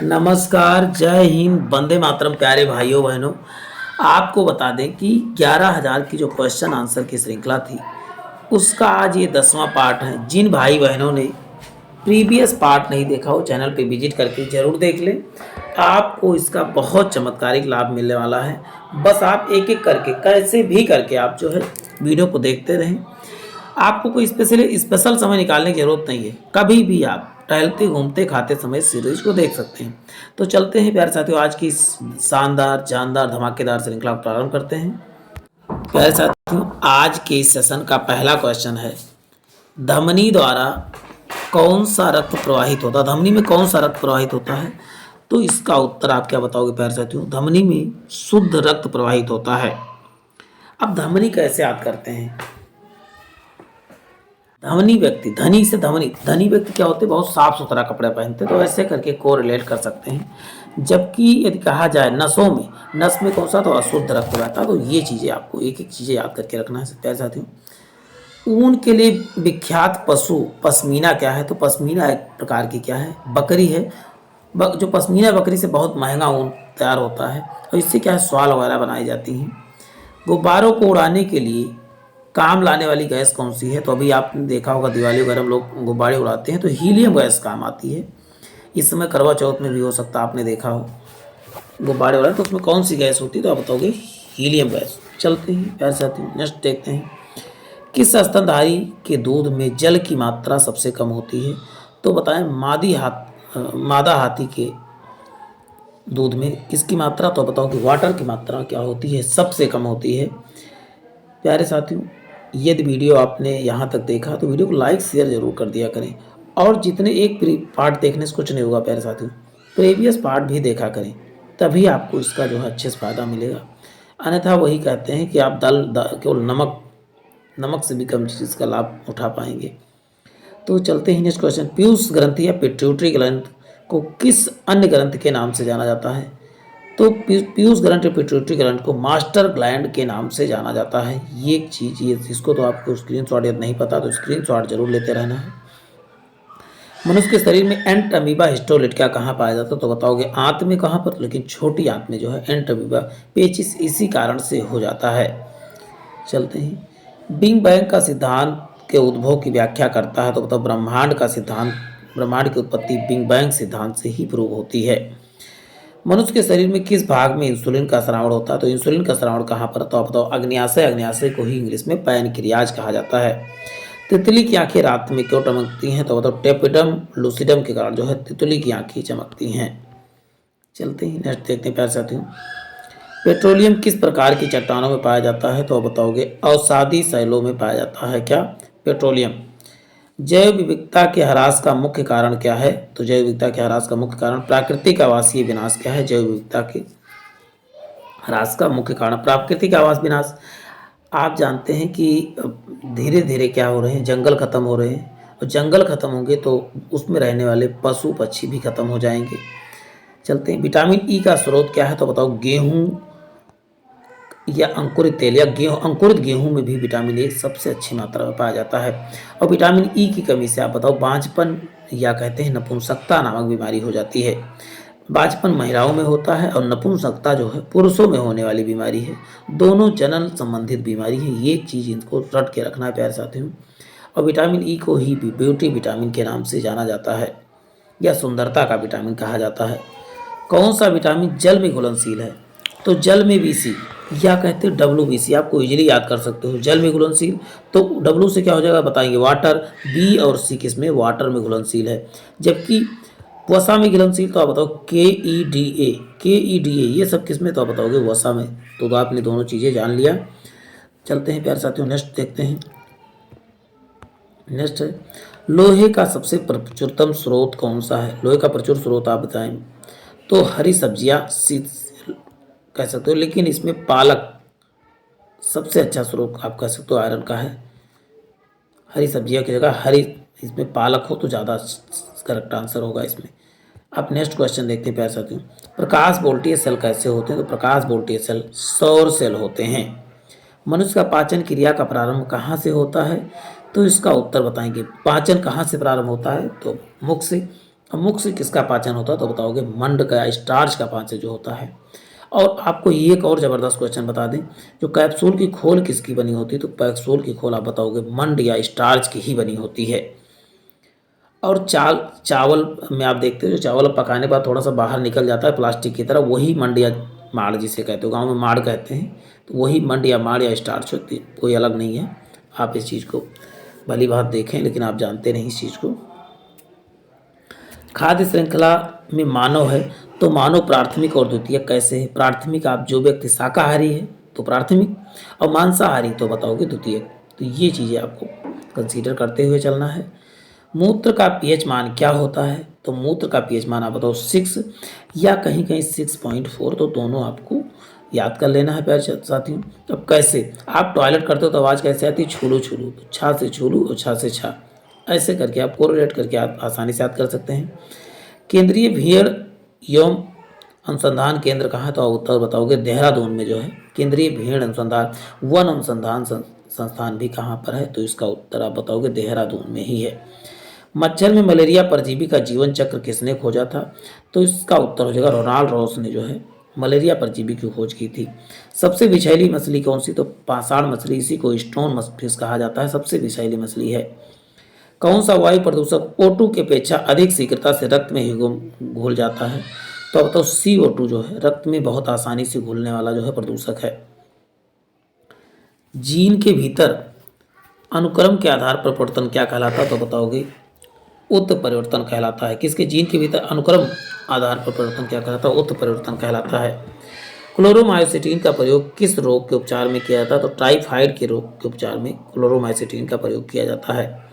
नमस्कार, जय हिंद, वंदे मातरम। प्यारे भाइयों बहनों, आपको बता दें कि 11,000 की जो क्वेश्चन आंसर की श्रृंखला थी, उसका आज ये 10वां पार्ट है। जिन भाई बहनों ने प्रीवियस पार्ट नहीं देखा हो, चैनल पे विजिट करके ज़रूर देख लें। आपको इसका बहुत चमत्कारिक लाभ मिलने वाला है। बस आप एक एक करके, कैसे भी करके आप जो है वीडियो को देखते रहें। आपको कोई स्पेशल समय निकालने की ज़रूरत नहीं है। कभी भी आप टहलते घूमते खाते समय सीरीज को देख सकते हैं। तो चलते हैं प्यारे साथियों, आज की इस शानदार जानदार धमाकेदार श्रृंखला को प्रारंभ करते हैं। प्यारे साथियों, आज के इस सेशन का पहला क्वेश्चन है, धमनी द्वारा कौन सा रक्त प्रवाहित होता है? धमनी में कौन सा रक्त प्रवाहित होता है? तो इसका उत्तर आप क्या बताओगे प्यारे साथियों? धमनी में शुद्ध रक्त प्रवाहित होता है। अब धमनी कैसे याद करते हैं? धनी व्यक्ति, धनी से धमनी, धनी व्यक्ति क्या होते हैं? बहुत साफ सुथरा कपड़ा पहनते हैं। तो ऐसे करके को रिलेट कर सकते हैं। जबकि यदि कहा जाए नसों में, नस में कौन सा? तो अशुद्ध रक्त बहता है। तो ये चीज़ें आपको एक एक चीज़ें याद करके रखना है प्यारे साथियों। ऊन के लिए विख्यात पशु पश्मीना क्या है? तो पश्मीना एक प्रकार की क्या है? बकरी है। जो पश्मीना बकरी से बहुत महंगा ऊन तैयार होता है और इससे क्या है, शॉल वगैरह बनाई जाती हैं। गुब्बारों को उड़ाने के लिए काम लाने वाली गैस कौन सी है? तो अभी आपने देखा होगा दिवाली वगैरह हम लोग गुब्बारे उड़ाते हैं तो हीलियम गैस काम आती है। इस समय करवा चौथ में भी हो सकता है आपने देखा हो गुब्बारे उड़ाए, तो उसमें कौन सी गैस होती है? तो आप बताओगे हीलियम गैस। चलते हैं प्यारे साथियों, नेक्स्ट देखते हैं। किस स्तनधारी के दूध में जल की मात्रा सबसे कम होती है? तो बताएं मादा हाथी के दूध में किसकी मात्रा? तो बताओ कि वाटर की मात्रा क्या होती है? सबसे कम होती है। प्यारे साथियों, यदि वीडियो आपने यहाँ तक देखा तो वीडियो को लाइक शेयर जरूर कर दिया करें। और जितने एक पार्ट देखने से कुछ नहीं होगा प्यारे साथियों, प्रीवियस पार्ट भी देखा करें, तभी आपको इसका जो है अच्छे से फ़ायदा मिलेगा। अन्यथा वही कहते हैं कि आप केवल नमक से भी कम चीज़ का लाभ उठा पाएंगे। तो चलते हैं नेक्स्ट क्वेश्चन। पीयूष ग्रंथि या पिट्यूटरी ग्लैंड को किस अन्य ग्रंथ के नाम से जाना जाता है? तो पीयूष ग्लैंड या पिट्यूटरी ग्लैंड को मास्टर ग्लैंड के नाम से जाना जाता है। ये एक चीज़, ये इसको तो आपको स्क्रीनशॉट यदि नहीं पता तो स्क्रीनशॉट जरूर लेते रहना है। मनुष्य के शरीर में एंट अमीबा हिस्टोलिटिका कहाँ पाया जाता है? तो बताओगे आंत में। कहाँ पर? लेकिन छोटी आंत में जो है एंट अमीबा पेचिस इसी कारण से हो जाता है। चलते हैं। बिग बैंग का सिद्धांत के उद्भव की व्याख्या करता है? तो बताओ ब्रह्मांड का सिद्धांत, ब्रह्मांड की उत्पत्ति बिग बैंग सिद्धांत से ही प्रूव होती है। मनुष्य के शरीर में किस भाग में इंसुलिन का स्राव होता है? तो इंसुलिन का स्राव कहाँ पर? तो आप बताओ अग्न्याशय। अग्न्याशय को ही इंग्लिश में पैनक्रियाज कहा जाता है। तितली की आंखें रात में क्यों चमकती हैं? तो बताओ टेपिडम लूसिडम के कारण जो है तितली की आंखें चमकती हैं। चलते हैं नेक्स्ट देखते हैं प्यारे साथियों। पेट्रोलियम किस प्रकार की चट्टानों में पाया जाता है? तो बताओगे अवसादी शैलों में पाया जाता है। क्या? पेट्रोलियम। जैव विविधता के ह्रास का मुख्य कारण क्या है? तो जैव विविधता के ह्रास का मुख्य कारण प्राकृतिक आवासीय विनाश क्या है? जैव विविधता के ह्रास का मुख्य कारण प्राकृतिक आवास विनाश। आप जानते हैं कि धीरे धीरे क्या हो रहे हैं, जंगल खत्म हो रहे हैं और जंगल खत्म होंगे तो उसमें रहने वाले पशु पक्षी भी खत्म हो जाएंगे। चलते हैं। विटामिन ई का स्रोत क्या है? तो बताओ गेहूं या अंकुरित तेल या अंकुरित गेहूं में भी विटामिन ए सबसे अच्छी मात्रा में पाया जाता है। और विटामिन ई की कमी से आप बताओ बांझपन या कहते हैं नपुंसकता नामक बीमारी हो जाती है। बांझपन महिलाओं में होता है और नपुंसकता जो है पुरुषों में होने वाली बीमारी है। दोनों जनन संबंधित बीमारी है। ये चीज़ इनको रट के रखना है प्यारे साथियों। और विटामिन ई को ही ब्यूटी विटामिन के नाम से जाना जाता है या सुंदरता का विटामिन कहा जाता है। कौन सा विटामिन जल में घुलनशील है? तो जल में BC या कहते हैं WBC, आपको इजीली याद कर सकते हो। जल में घुलनशील तो W से क्या हो जाएगा बताएंगे, वाटर। B और C किस में? वाटर में घुलनशील है। जबकि वसा में घुलनशील तो आप बताओ KEDA ये सब किस में? तो आप बताओगे वसा में। तो आपने दोनों चीज़ें जान लिया। चलते हैं प्यारे साथियों, नेक्स्ट देखते हैं। नेक्स्ट है लोहे का सबसे प्रचुरतम स्रोत कौन सा है? लोहे का प्रचुर स्रोत आप बताएं। तो हरी सब्जियां कह सकते हो, लेकिन इसमें पालक सबसे अच्छा स्रोत आप कह सकते हो आयरन का है। हरी सब्जियों की जगह हरी इसमें पालक हो तो ज़्यादा करेक्ट आंसर होगा इसमें। अब नेक्स्ट क्वेश्चन देखते हैं प्यारे साथियों। प्रकाश वोल्टीय सेल कैसे होते हैं? तो प्रकाश वोल्टीय सेल सौर सेल होते हैं। मनुष्य का पाचन क्रिया का प्रारंभ कहाँ से होता है? तो इसका उत्तर बताएंगे। पाचन कहाँ से प्रारंभ होता है? तो मुख से। अब मुख से किसका पाचन होता है तो बताओगे मंड का, स्टार्च का पाचन जो होता है। और आपको ये एक और ज़बरदस्त क्वेश्चन बता दें, जो कैप्सूल की खोल किसकी बनी होती है तो कैप्सूल की खोल आप बताओगे मंड या स्टार्च की ही बनी होती है। और चावल में आप देखते हो जो चावल पकाने के बाद थोड़ा सा बाहर निकल जाता है प्लास्टिक की तरह, वही मंड या माड़ जिसे कहते हो, गांव में माड़ कहते हैं, तो वही मंड या माड़ या स्टार्च होती है, कोई अलग नहीं है। आप इस चीज़ को भली बात देखें लेकिन आप जानते नहीं इस चीज़ को। खाद्य श्रृंखला में मानव है तो मानव प्राथमिक और द्वितीयक कैसे है? प्राथमिक आप जो व्यक्ति शाकाहारी है तो प्राथमिक, और मांसाहारी तो बताओगे द्वितीयक। तो ये चीज़ें आपको कंसीडर करते हुए चलना है। मूत्र का पीएच मान क्या होता है तो मूत्र का पीएच मान आप बताओ 6 या कहीं कहीं 6.4, तो दोनों आपको याद कर लेना है प्यारे साथियों। अब कैसे आप टॉयलेट करते हो तो आवाज़ कैसे आती है? छूलू छूलू, तो छा से छूलू और छा से छा, ऐसे करके आप कोरिलेट करके आप आसानी से याद कर सकते हैं। केंद्रीय भीड़ एवं अनुसंधान केंद्र कहाँ है तो उत्तर बताओगे देहरादून में जो है केंद्रीय भीड़ अनुसंधान वन अनुसंधान संस्थान भी कहाँ पर है तो इसका उत्तर आप बताओगे देहरादून में ही है। मच्छर में मलेरिया परजीवी का जीवन चक्र किसने खोजा था तो इसका उत्तर हो जाएगा रोनाल्ड रॉस ने जो है मलेरिया परजीवी की खोज की थी। सबसे विषैली मछली कौन सी तो पाषाण मछली, इसी को स्टोन फिश कहा जाता है, सबसे विषैली मछली है। कौन सा वायु प्रदूषक O2 की अपेक्षा अधिक शीघ्रता से रक्त में घुल जाता है तो बताओ CO2 जो है रक्त में बहुत आसानी से घुलने वाला जो है प्रदूषक है। जीन के भीतर अनुक्रम के आधार पर परिवर्तन क्या कहलाता है तो बताओगे उत्परिवर्तन कहलाता है। किसके जीन के भीतर अनुक्रम आधार पर परिवर्तन क्या कहलाता है? उत्परिवर्तन कहलाता है। क्लोरोमाइसिटिन का प्रयोग किस रोग के उपचार में किया जाता है तो टाइफाइड के रोग के उपचार में क्लोरोमाइसिटिन का प्रयोग किया जाता है।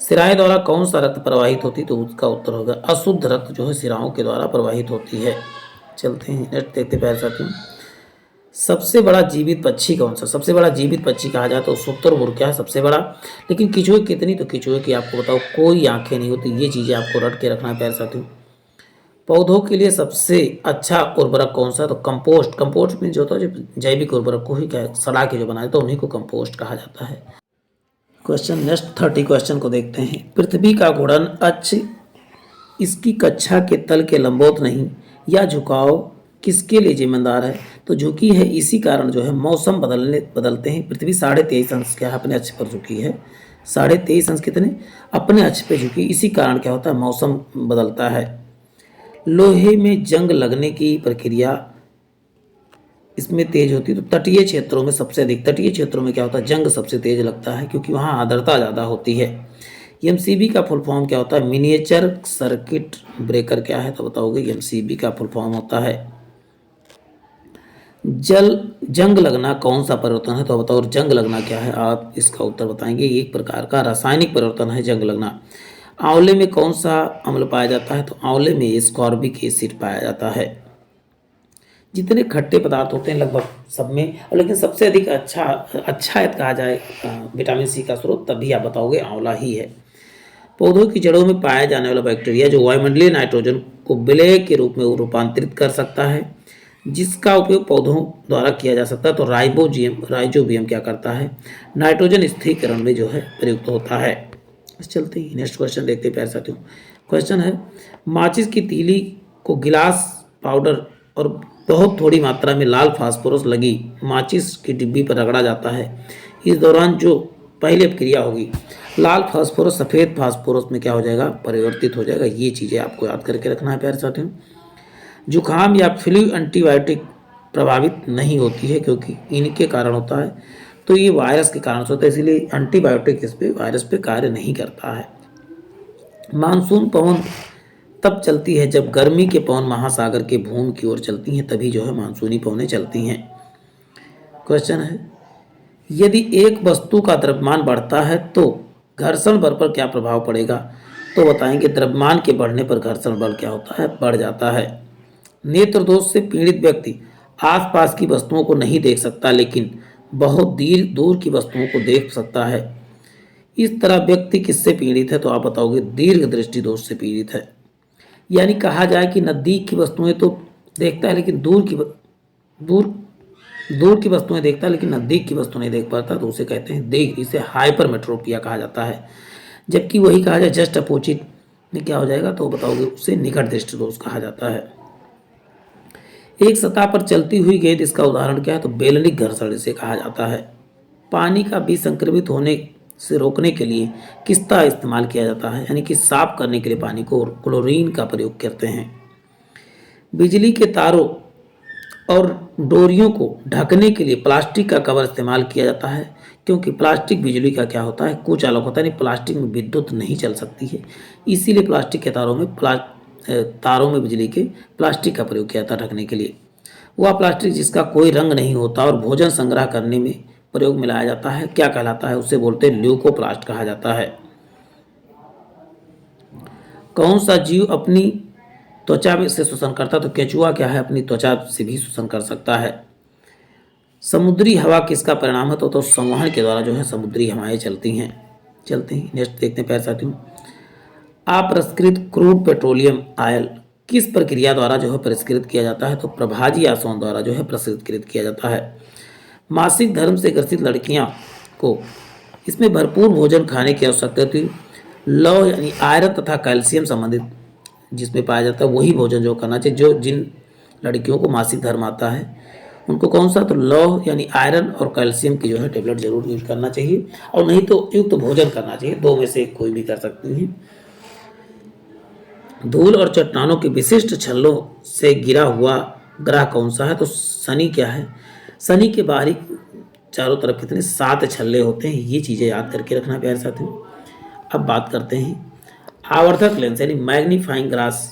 सिराएं द्वारा कौन सा रक्त प्रवाहित होती तो उसका उत्तर होगा अशुद्ध रक्त जो है सिराओं के द्वारा प्रवाहित होती है। चलते हैं नेक्स्ट देखते प्यारे साथियों। सबसे बड़ा जीवित पक्षी कौन सा? सबसे बड़ा जीवित पक्षी कहा जाए तो शुतुरमुर्ग क्या है सबसे बड़ा। लेकिन केंचुए कितनी तो केंचुए की आपको बताओ कोई आंखें नहीं होती, ये चीज़ें आपको रट के रखना है प्यारे साथियों। पौधों के लिए सबसे अच्छा उर्वरक कौन सा तो कंपोस्ट। कंपोस्ट में जो होता है जो जैविक उर्वरक को ही सड़ा के जो बनाए तो उन्हीं को कंपोस्ट कहा जाता है। क्वेश्चन नेक्स्ट 30 क्वेश्चन को देखते हैं। पृथ्वी का घूर्णन अक्ष इसकी कक्षा के तल के लंबवत नहीं या झुकाव किसके लिए जिम्मेदार है तो झुकी है, इसी कारण जो है मौसम बदलते हैं। पृथ्वी 23.5 अंश क्या है अपने अक्ष पर झुकी है, 23.5 अंश कितने अपने अक्ष पे झुकी, इसी कारण क्या होता है मौसम बदलता है। लोहे में जंग लगने की प्रक्रिया इसमें तेज होती है तो तटीय क्षेत्रों में सबसे अधिक, तटीय क्षेत्रों में क्या होता है जंग सबसे तेज लगता है क्योंकि वहाँ आर्द्रता ज़्यादा होती है। एमसीबी का फुल फॉर्म क्या होता है? मिनिएचर सर्किट ब्रेकर क्या है तो बताओगे एमसीबी का फुल फॉर्म होता है। जंग लगना कौन सा परिवर्तन है तो बताओ जंग लगना क्या है, आप इसका उत्तर बताएंगे एक प्रकार का रासायनिक परिवर्तन है जंग लगना। आंवले में कौन सा अम्ल पाया जाता है तो आंवले में स्कॉर्बिक एसिड पाया जाता है। जितने खट्टे पदार्थ होते हैं लगभग सब में, लेकिन सबसे अधिक अच्छा यदि कहा जाए विटामिन सी का स्रोत तभी आप बताओगे आंवला ही है। पौधों की जड़ों में पाया जाने वाला बैक्टीरिया जो वायुमंडलीय नाइट्रोजन को विलय के रूप में रूपांतरित कर सकता है, जिसका उपयोग पौधों द्वारा किया जा सकता है तो राइजोबियम क्या करता है नाइट्रोजन स्थिरीकरण में जो है प्रयुक्त होता है। चलते हैं नेक्स्ट क्वेश्चन देखते हैं प्यारे साथियों। क्वेश्चन है माचिस की तीली को गिलास पाउडर और बहुत थोड़ी मात्रा में लाल फास्फोरस लगी माचिस की डिब्बी पर रगड़ा जाता है, इस दौरान जो पहली अपक्रिया होगी लाल फास्फोरस सफ़ेद फास्फोरस में क्या हो जाएगा परिवर्तित हो जाएगा। ये चीज़ें आपको याद करके रखना है प्यारे साथियों। जुकाम या फ्लू एंटीबायोटिक प्रभावित नहीं होती है क्योंकि इनके कारण होता है तो ये वायरस के कारण से होता है, इसीलिए एंटीबायोटिक इस पे वायरस पे कार्य नहीं करता है। मानसून पवन तब चलती है जब गर्मी के पवन महासागर के भूमि की ओर चलती हैं, तभी जो है मानसूनी पवनें चलती हैं। क्वेश्चन है यदि एक वस्तु का द्रव्यमान बढ़ता है तो घर्षण बल पर क्या प्रभाव पड़ेगा तो बताएंगे द्रव्यमान के बढ़ने पर घर्षण बल क्या होता है बढ़ जाता है। नेत्र दोष से पीड़ित व्यक्ति आसपास की वस्तुओं को नहीं देख सकता लेकिन बहुत दूर की वस्तुओं को देख सकता है, इस तरह व्यक्ति किससे पीड़ित है तो आप बताओगे दीर्घ दृष्टि दोष से पीड़ित है। यानी कहा जाए कि नज़दीक की वस्तुएं तो देखता है लेकिन दूर की वस्तुएं देखता है लेकिन नज़दीक की वस्तु नहीं देख पाता तो उसे कहते हैं इसे हाइपरमेट्रोपिया कहा जाता है। जबकि वही कहा जाए जस्ट अपोजिट में क्या हो जाएगा तो बताओगे, उसे निकट दृष्टि दोष कहा जाता है। एक सतह पर चलती हुई गेंद, इसका उदाहरण क्या है तो बेलनिक घर्षण इसे कहा जाता है। पानी का विसंक्रमित होने से रोकने के लिए किसका इस्तेमाल किया जाता है, यानी कि साफ करने के लिए पानी को क्लोरीन का प्रयोग करते हैं। बिजली के तारों और डोरियों को ढकने के लिए प्लास्टिक का कवर इस्तेमाल किया जाता है, क्योंकि प्लास्टिक बिजली का क्या होता है, कुचालक होता है, यानी प्लास्टिक में विद्युत नहीं चल सकती है, इसीलिए प्लास्टिक के तारों में बिजली के प्लास्टिक का प्रयोग किया जाता है ढकने के लिए। वह प्लास्टिक जिसका कोई रंग नहीं होता और भोजन संग्रह करने में प्रयोग में लाया जाता है, क्या कहलाता है, उसे बोलते हैं ल्यूकोप्लास्ट कहा जाता है। कौन सा जीव अपनी त्वचा में से शोषण करता है तो केंचुआ क्या है, अपनी त्वचा से भी शोषण कर सकता है। समुद्री हवा किसका परिणाम है तो संवहन के द्वारा जो है समुद्री हवाएं चलती हैं। नेक्स्ट देखते हैं प्यारे साथियों, अपरिष्कृत क्रूड पेट्रोलियम ऑयल किस प्रक्रिया द्वारा जो है परिष्कृत किया जाता है तो प्रभाजी आसवन द्वारा जो है परिष्कृत किया जाता है। मासिक धर्म से ग्रसित लड़कियां को इसमें भरपूर भोजन खाने की आवश्यकता होती है। लौह यानी आयरन तथा कैल्शियम संबंधित जिसमें पाया जाता है वही भोजन जो करना चाहिए। जो जिन लड़कियों को मासिक धर्म आता है उनको कौन सा तो लौह यानी आयरन और कैल्शियम की जो है टेबलेट जरूर यूज करना चाहिए, और नहीं तो युक्त भोजन करना चाहिए, दो में से कोई भी कर सकती हैं। धूल और चट्टानों के विशिष्ट छल्लों से घिरा हुआ ग्रह कौन सा है तो शनि क्या है। शनि के बाहरी चारों तरफ कितने 7 छल्ले होते हैं, ये चीज़ें याद करके रखना प्यारे साथियों। अब बात करते हैं आवर्धक लेंस यानी मैग्नीफाइंग ग्लास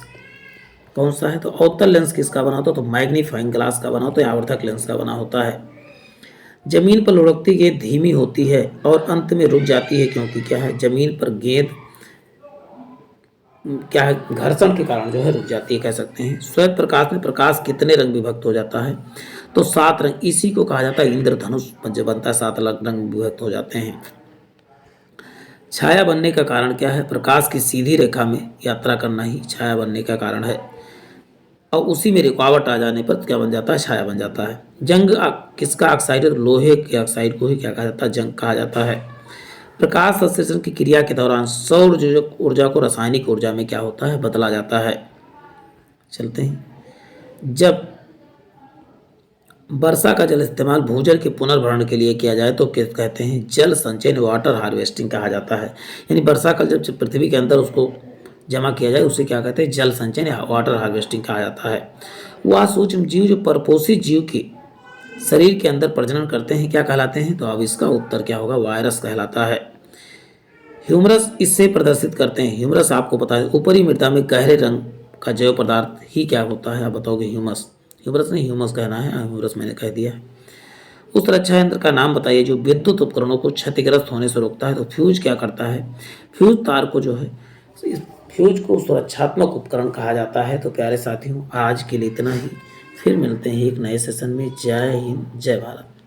कौन सा है तो अवतल लेंस किसका बना होता है तो मैग्नीफाइंग ग्लास का बना होता है, आवर्धक लेंस का बना होता है। जमीन पर लुढ़कती गेंद धीमी होती है और अंत में रुक जाती है, क्योंकि क्या है, जमीन पर गेंद क्या है, घर्षण के कारण जो है रुक जाती है, कह सकते हैं। श्वेत प्रकाश में प्रकाश कितने रंग विभक्त हो जाता है तो 7 रंग, इसी को कहा जाता है इंद्रधनुष जो बनता है, 7 अलग रंग विभक्त हो जाते हैं। छाया बनने का कारण क्या है, प्रकाश की सीधी रेखा में यात्रा करना ही छाया बनने का कारण है, और उसी में रुकावट आ जाने पर क्या बन जाता है, छाया बन जाता है। जंग किसका ऑक्साइड है तो लोहे के ऑक्साइड को ही क्या कहा जाता है, जंग कहा जाता है। प्रकाश संश्लेषण की क्रिया के दौरान सौर ऊर्जा को रासायनिक ऊर्जा में क्या होता है, बदला जाता है। चलते हैं, जब वर्षा का जल इस्तेमाल भूजल के पुनर्भरण के लिए किया जाए तो क्या कहते हैं, जल संचयन वाटर हार्वेस्टिंग कहा जाता है। यानी वर्षा का जब पृथ्वी के अंदर उसको जमा किया जाए उसे क्या कहते हैं, जल संचयन या वाटर हार्वेस्टिंग कहा जाता है। वह सूक्ष्म जीव जो परपोषित जीव के शरीर के अंदर प्रजनन करते हैं क्या कहलाते हैं तो अब इसका उत्तर क्या होगा, वायरस कहलाता है। ह्यूमरस इससे प्रदर्शित करते हैं। ह्यूमरस आपको पता है ऊपरी मृदा में गहरे रंग का जैव पदार्थ ही क्या होता है, आप बताओगे ह्यूमस। ह्यूमरस नहीं, ह्यूमस कहना है, ह्यूमरस मैंने कह दिया है। उस रक्षा यंत्र का नाम बताइए जो विद्युत उपकरणों को क्षतिग्रस्त होने से रोकता है तो फ्यूज क्या करता है। फ्यूज तार को जो है, फ्यूज को सुरक्षात्मक उपकरण कहा जाता है। तो प्यारे साथियों आज के लिए इतना ही, फिर मिलते हैं एक नए सेशन में। जय हिंद, जय भारत।